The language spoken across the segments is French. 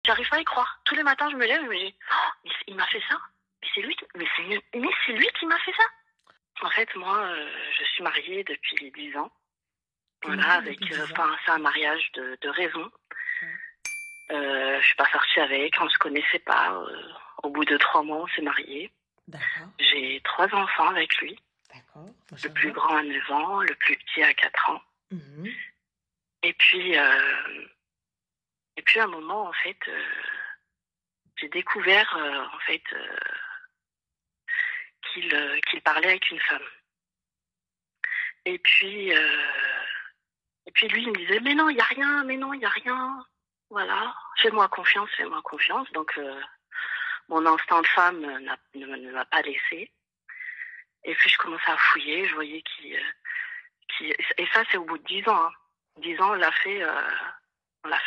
J'arrive pas à y croire. Tous les matins, je me lève et je me dis, oh, mais il m'a fait ça. Mais c'est lui, mais c'est lui qui m'a fait ça. En fait, moi, je suis mariée depuis 10 ans. Voilà, avec, c'est un mariage de raison. Je suis pas sortie avec, on se connaissait pas. Au bout de 3 mois, on s'est mariés. D'accord. J'ai 3 enfants avec lui. D'accord. Le plus grand à 9 ans, le plus petit à 4 ans. Et puis, à un moment, en fait, j'ai découvert, en fait, qu'il parlait avec une femme. Et puis lui, il me disait, mais non, il n'y a rien, mais non, il n'y a rien. Voilà, fais-moi confiance, fais-moi confiance. Donc, mon instinct de femme ne m'a pas laissé. Et puis, je commençais à fouiller, je voyais et ça, c'est au bout de 10 ans. Hein. 10 ans, on l'a fait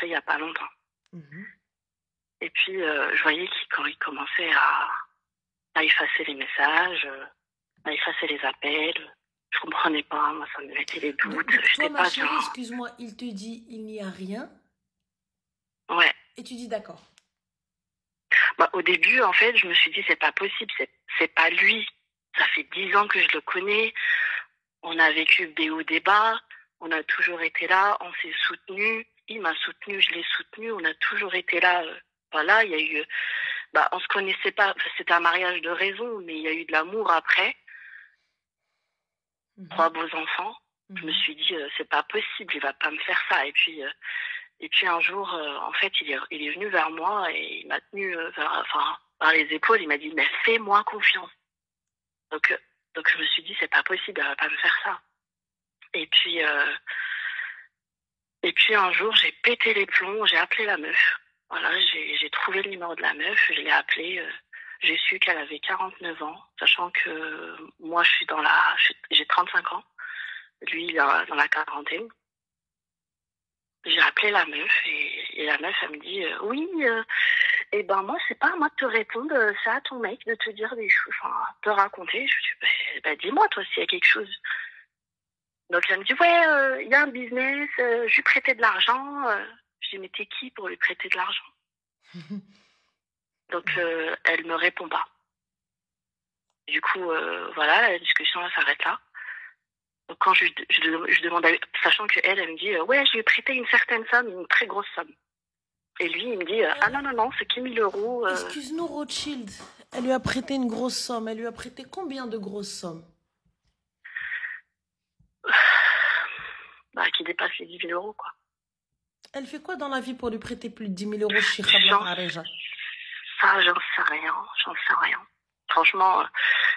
il n'y a pas longtemps. Et puis, je voyais quand il commençait à effacer les messages, à effacer les appels. Je comprenais pas, moi, ça me mettait les doutes. Donc toi, ma chérie, excuse-moi, il te dit il n'y a rien. Ouais. Et tu dis d'accord. Bah, au début, en fait, je me suis dit, c'est pas possible, c'est pas lui. Ça fait 10 ans que je le connais. On a vécu des hauts, des bas. On a toujours été là. On s'est soutenus. Il m'a soutenu, je l'ai soutenu. On a toujours été là. Voilà, il y a eu... on se connaissait pas. Enfin, c'était un mariage de raison, mais il y a eu de l'amour après. 3 beaux enfants. Je me suis dit, c'est pas possible, il va pas me faire ça. Et puis un jour, en fait, il est venu vers moi et il m'a tenu par les épaules. Il m'a dit, mais fais-moi confiance. Donc je me suis dit, c'est pas possible, elle va pas me faire ça. Et puis un jour, j'ai pété les plombs, j'ai appelé la meuf. Voilà, j'ai trouvé le numéro de la meuf, je l'ai appelée. J'ai su qu'elle avait 49 ans, sachant que moi, j'ai 35 ans. Lui, il est dans la quarantaine. J'ai appelé la meuf et la meuf, elle me dit oui, et ben moi, c'est pas à moi de te répondre, c'est à ton mec de te dire des choses, te raconter. Je lui dis, dis-moi, toi, s'il y a quelque chose. Donc, elle me dit, ouais, il y a un business, je lui prêtais de l'argent. Je dis, mais t'es qui pour lui prêter de l'argent? Donc, elle me répond pas. Du coup, voilà, la discussion s'arrête là. Donc, quand je demande, sachant qu'elle, elle me dit, ouais, je lui ai prêté une certaine somme, une très grosse somme. Et lui, il me dit, ah non, c'est que 1000 euros. Excuse-nous, Rothschild. Elle lui a prêté une grosse somme. Elle lui a prêté combien de grosses sommes? Qui dépasse les 10 000 euros, quoi. Elle fait quoi dans la vie pour lui prêter plus de 10 000 euros chez Khabla Areja? Ça, j'en sais rien. Franchement,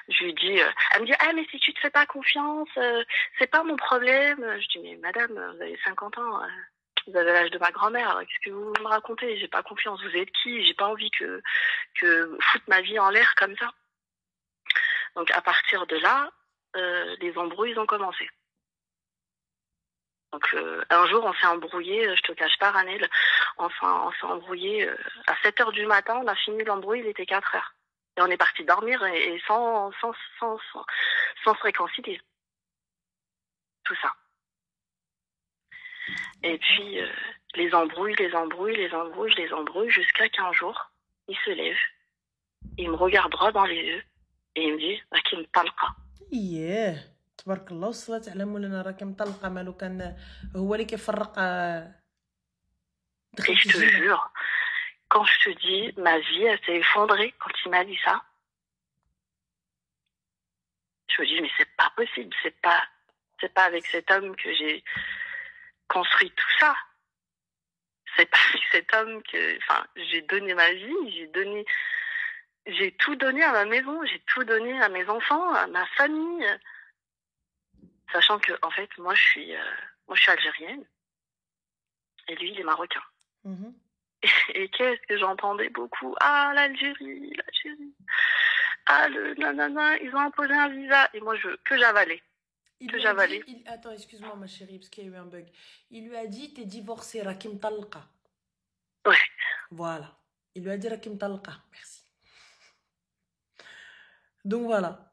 je lui dis, elle me dit, ah, mais si tu te fais pas confiance, c'est pas mon problème. Je dis, mais madame, vous avez 50 ans, vous avez l'âge de ma grand-mère, qu'est-ce que vous me racontez? J'ai pas confiance, vous êtes qui? J'ai pas envie que foutre ma vie en l'air comme ça. Donc, à partir de là, les embrouilles ont commencé. Donc, un jour, on s'est embrouillé, je te cache pas, Ranel, on s'est embrouillé à 7 heures du matin, on a fini l'embrouille, il était 4 heures. Et on est parti dormir et sans se réconcilier. Tout ça. Et puis, les embrouilles, jusqu'à qu'un jour, il se lève, il me regarde droit dans les yeux et il me dit, qu'il me talqa. Yeah. تبارك الله والصلاة على مولانا راك مطلقة مالو كان هو اللي كيفرق. Et je te jure, quand je te dis, ma vie, elle s'est effondrée quand il m'a dit ça. Je me dis, mais c'est pas possible, c'est pas avec cet homme que j'ai construit tout ça. C'est pas avec cet homme que, j'ai donné ma vie, j'ai tout donné à ma maison, j'ai tout donné à mes enfants, à ma famille. Sachant que, en fait, moi, je suis algérienne. Et lui, il est marocain. Et qu'est-ce que j'entendais beaucoup? Ah, l'Algérie. Ah, le nanana, ils ont imposé un visa. Et moi, que j'avalais. Attends, excuse-moi, ma chérie, parce qu'il y a eu un bug. Il lui a dit, t'es divorcée, Rakim Talqa. Ouais. Voilà. Il lui a dit Rakim Talqa. Merci. Donc voilà.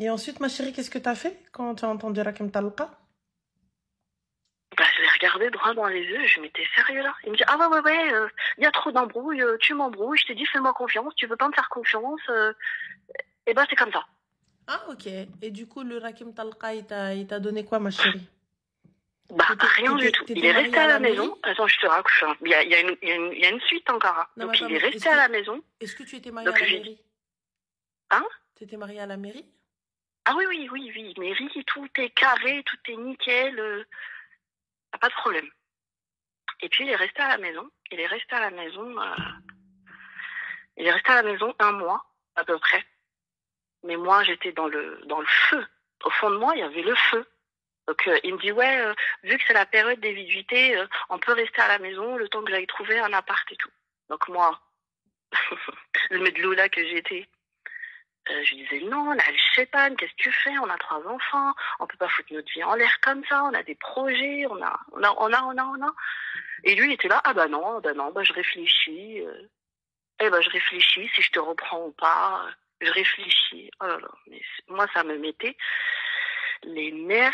Et ensuite, ma chérie, qu'est-ce que t'as fait quand tu as entendu Rakim Talqa? Je l'ai regardais droit dans les yeux, je m'étais sérieux là. Il me dit, ah ouais, y a trop d'embrouilles, tu m'embrouilles, je t'ai dit, fais-moi confiance, tu veux pas me faire confiance, et ben c'est comme ça. Ah, ok. Et du coup, le Rakim Talqa, il t'a donné quoi, ma chérie? Bah, rien du tout. Il T'étais est mariée resté à à la la maison. mairie? Attends, je te raconte. Il y a une suite encore, hein. Non, mais Donc, attends, il est mais resté à la maison. est-ce que tu étais mariée à Donc, la j'ai dit, mairie? hein? T'étais mariée à la mairie? Ah oui. Mairie, tout est carré, tout est nickel. Pas de problème. Et puis, il est resté à la maison. Il est resté à la maison. Il est resté à la maison 1 mois, à peu près. Mais moi, j'étais dans le feu. Au fond de moi, il y avait le feu. Donc, il me dit, ouais, vu que c'est la période des viduités, on peut rester à la maison le temps que j'aille trouver un appart et tout. Donc, moi, le medloula que j'étais, je lui disais, non, là, je sais pas, qu'est-ce que tu fais? On a 3 enfants, on peut pas foutre notre vie en l'air comme ça, on a des projets, on a. Et lui, il était là, ah bah non, bah je réfléchis. Je réfléchis si je te reprends ou pas. Je réfléchis. Oh là là, mais moi, ça me mettait les nerfs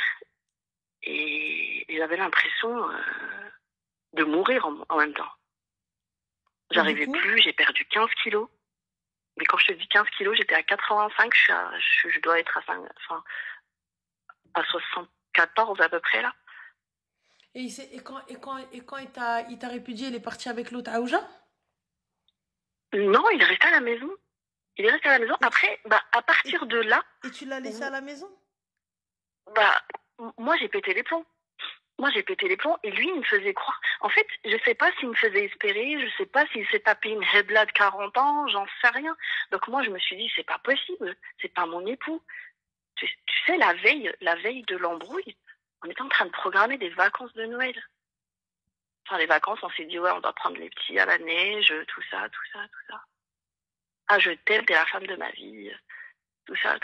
et j'avais l'impression de mourir en même temps. J'arrivais plus, j'ai perdu 15 kilos. Mais quand je te dis 15 kilos, j'étais à 85, je dois être à 74 à peu près là. Et quand il t'a répudié, il est parti avec l'autre Aouja? Non, il est resté à la maison. Il est resté à la maison. Après, à partir de là... Et tu l'as laissé à la maison? Moi, j'ai pété les plombs. Et lui, il me faisait croire. En fait, je sais pas s'il me faisait espérer, je sais pas s'il s'est tapé une hebla de 40 ans, j'en sais rien. Donc moi, je me suis dit, c'est pas possible, c'est pas mon époux. Tu sais, la veille de l'embrouille, on était en train de programmer des vacances de Noël. Enfin, les vacances, on s'est dit, ouais, on doit prendre les petits à la neige, tout ça. Ah, je t'aime, t'es la femme de ma vie, tout ça.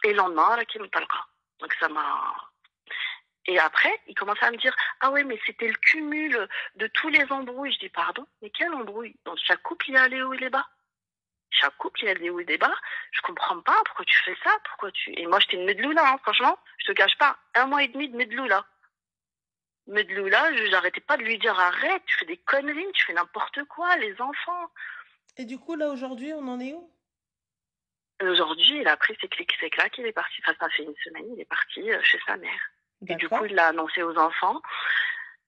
Et le lendemain, là, qui me parlera. Donc ça m'a... Et après, il commençait à me dire, ah ouais, mais c'était le cumul de tous les embrouilles. Je dis, pardon, mais quelle embrouille? Dans chaque couple, il y a les hauts et les bas. Chaque couple, il y a des hauts et des bas. Je comprends pas pourquoi tu fais ça, Et moi, j'étais une medloula, hein, franchement. Je te cache pas. 1 mois et demi de medloula. J'arrêtais pas de lui dire, arrête, tu fais des conneries, tu fais n'importe quoi, les enfants. Et du coup, là, aujourd'hui, on en est où? Aujourd'hui, il a pris ses clics, ses claques, il est parti. Enfin, ça fait une semaine, il est parti chez sa mère. Et du coup, il l'a annoncé aux enfants.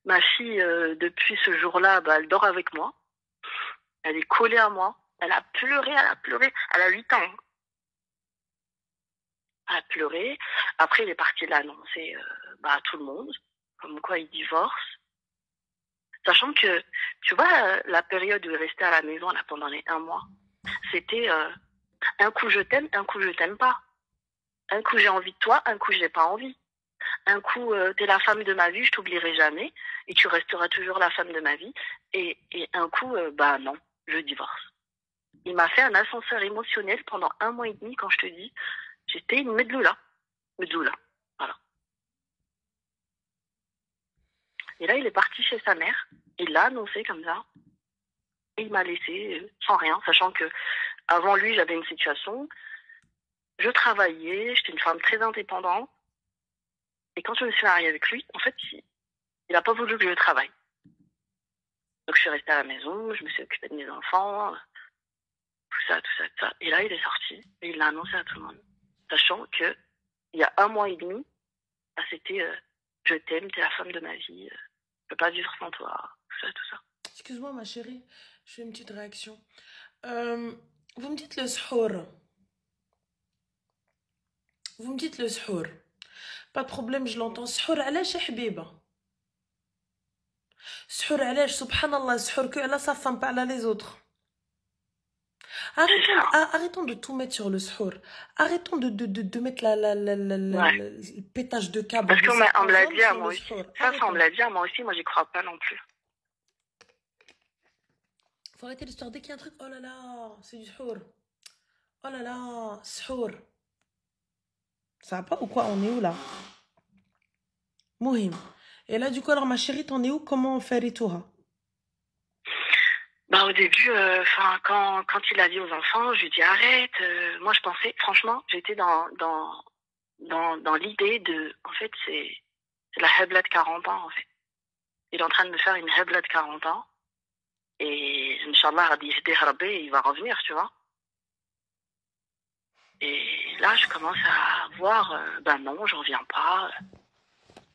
Ma fille, depuis ce jour-là, elle dort avec moi. Elle est collée à moi. Elle a pleuré. Elle a 8 ans. Elle a pleuré. Après, il est parti l'annoncer à tout le monde. Comme quoi, il divorce. Sachant que, tu vois, la période où il restait à la maison là, pendant les 1 mois, c'était un coup je t'aime, un coup je t'aime pas. Un coup j'ai envie de toi, un coup j'ai pas envie. Un coup, t'es la femme de ma vie, je t'oublierai jamais, et tu resteras toujours la femme de ma vie. Et un coup, non, je divorce. Il m'a fait un ascenseur émotionnel pendant 1 mois et demi, quand je te dis, j'étais une medloula, voilà. Et là, il est parti chez sa mère, il l'a annoncé comme ça, et il m'a laissé sans rien, sachant que avant lui, j'avais une situation, je travaillais, j'étais une femme très indépendante, et quand je me suis mariée avec lui, en fait, il n'a pas voulu que je travaille. Donc je suis restée à la maison, je me suis occupée de mes enfants, tout ça. Et là, il est sorti et il l'a annoncé à tout le monde. Sachant que il y a 1 mois et demi, c'était je t'aime, t'es la femme de ma vie, je peux pas vivre sans toi, tout ça. Excuse-moi, ma chérie, je fais une petite réaction. Vous me dites le sahur. Pas de problème, je l'entends. Sahur, علاش يا حبيبة? Sahur, علاش? Subhanallah, sahur que elle a sa femme, pas les autres. Arrêtons de tout mettre sur le sahur. Arrêtons de mettre le pétage de câble. Parce qu'on me l'a dit à moi aussi. Ça, on me l'a dit à moi aussi, moi j'y crois pas non plus. Faut arrêter l'histoire dès qu'il y a un truc. Oh là là, c'est du sahur. Oh là là, sahur. Ça va pas ou quoi? On est où là? Mohim. Et là, du coup, alors ma chérie, t'en es où? Comment on fait Ritoura? Au début, quand il a dit aux enfants, je lui ai dit arrête. Moi, je pensais, franchement, j'étais dans l'idée de, en fait, C'est la hebla de 40 ans, en fait. Il est en train de me faire une hebla de 40 ans. Et, Inch'Allah, il va revenir, tu vois. Et là, je commence à voir, ben non, j'en viens pas.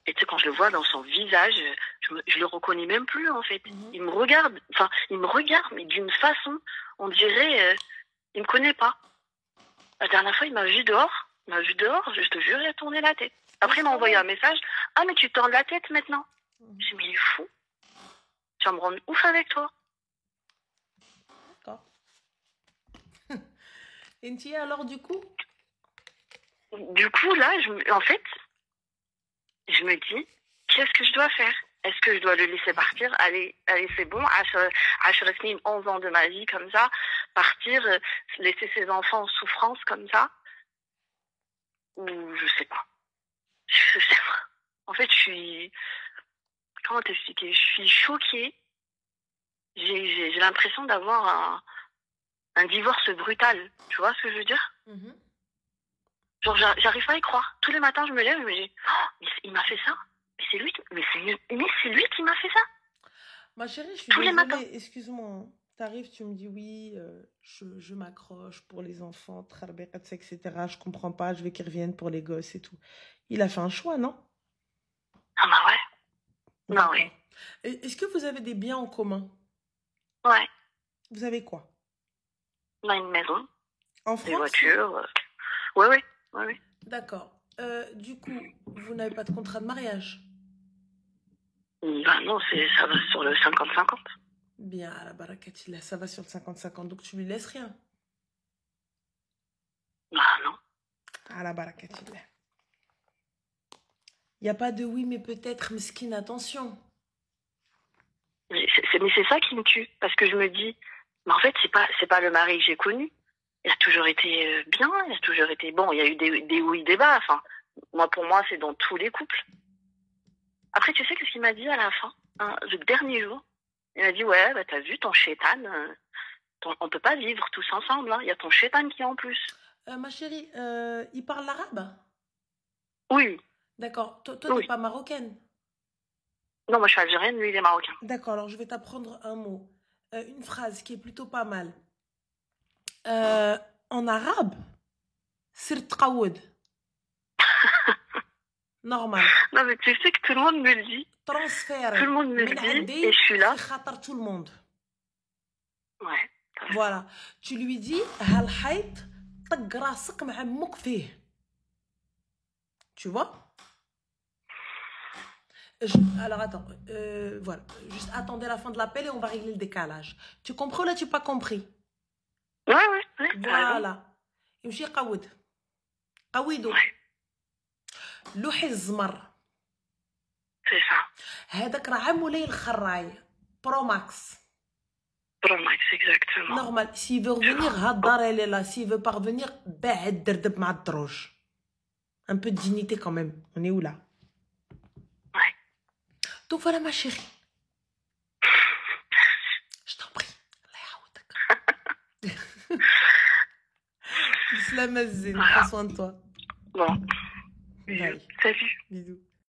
Et tu sais, quand je le vois dans son visage, je le reconnais même plus, en fait. Il me regarde, mais d'une façon, on dirait, il me connaît pas. La dernière fois, il m'a vu dehors, je te jure, il a tourné la tête. Après, il m'a envoyé un message, ah, mais tu tords la tête maintenant. Je dis, mais il est fou. Tu vas me rendre ouf avec toi. D'accord. Et alors, du coup? Du coup, là, en fait, je me dis, qu'est-ce que je dois faire? Est-ce que je dois le laisser partir? Allez, c'est bon, 11 ans de ma vie comme ça, partir, laisser ses enfants en souffrance comme ça? Ou je sais pas. Je sais pas. En fait, comment t'expliquer? Je suis choquée. J'ai l'impression d'avoir un divorce brutal. Tu vois ce que je veux dire? Genre, j'arrive pas à y croire. Tous les matins, je me lève et je me dis, oh, mais il m'a fait ça? Mais c'est lui qui m'a fait ça. Ma chérie, je suis Tous les matins. désolée, excuse-moi. T'arrives, tu me dis oui, je m'accroche pour les enfants, etc. Je comprends pas, je veux qu'ils reviennent pour les gosses et tout. Il a fait un choix, non? Ah bah ouais. Non, oui. Est-ce que vous avez des biens en commun? Ouais. Vous avez quoi? On a une maison. En France? Des voitures. Oui. D'accord. Du coup, vous n'avez pas de contrat de mariage? Ben non, ça va sur le 50-50. Bien, à la barakatillah, ça va sur le 50-50, donc tu lui laisses rien? Bah non. À la barakatillah. Il n'y a pas de oui, mais peut-être, mesquine, attention. Mais c'est ça qui me tue, parce que je me dis, mais en fait, c'est pas le mari que j'ai connu. Il a toujours été bien, il a toujours été bon. Il y a eu des hauts et des bas. Enfin, pour moi, c'est dans tous les couples. Après, tu sais qu'est-ce qu'il m'a dit à la fin, hein, le dernier jour? Il m'a dit, ouais, bah, t'as vu ton chétan, on peut pas vivre tous ensemble. Hein. Il y a ton chétan qui est en plus. Ma chérie, il parle l'arabe? Oui. D'accord. Toi, t'es pas marocaine? Non, moi, je suis algérienne, lui, il est marocain. D'accord, alors je vais t'apprendre un mot. Une phrase qui est plutôt pas mal. En arabe, sir tqaoud. Normal. Non, mais tu sais que tout le monde me le dit. Transfert. Tout le monde me le dit et je suis là. Tout le monde. Ouais. Voilà. Tu lui dis, halhayt, tagrasik ma mouk fih. Tu vois? Alors attends, voilà. Juste attendez la fin de l'appel et on va régler le décalage. Tu comprends ou là tu n'as pas compris? Ouais. Voilà. يمشي قود. قويدو. لوحي الزمر. C'est ça. هذاك راه عمو لي الخراي. Pro Max. Pro Max, exactement. Normal. S'il veut revenir, هالدار elle est là. S'il veut pas revenir, بعد دردب مع الدروج. Un peu de dignité quand même. On est où là? Ouais. Donc voilà ma chérie. Je t'en prie. Salam azin. Prends soin de toi. Bon. Bye. Salut. Bisous.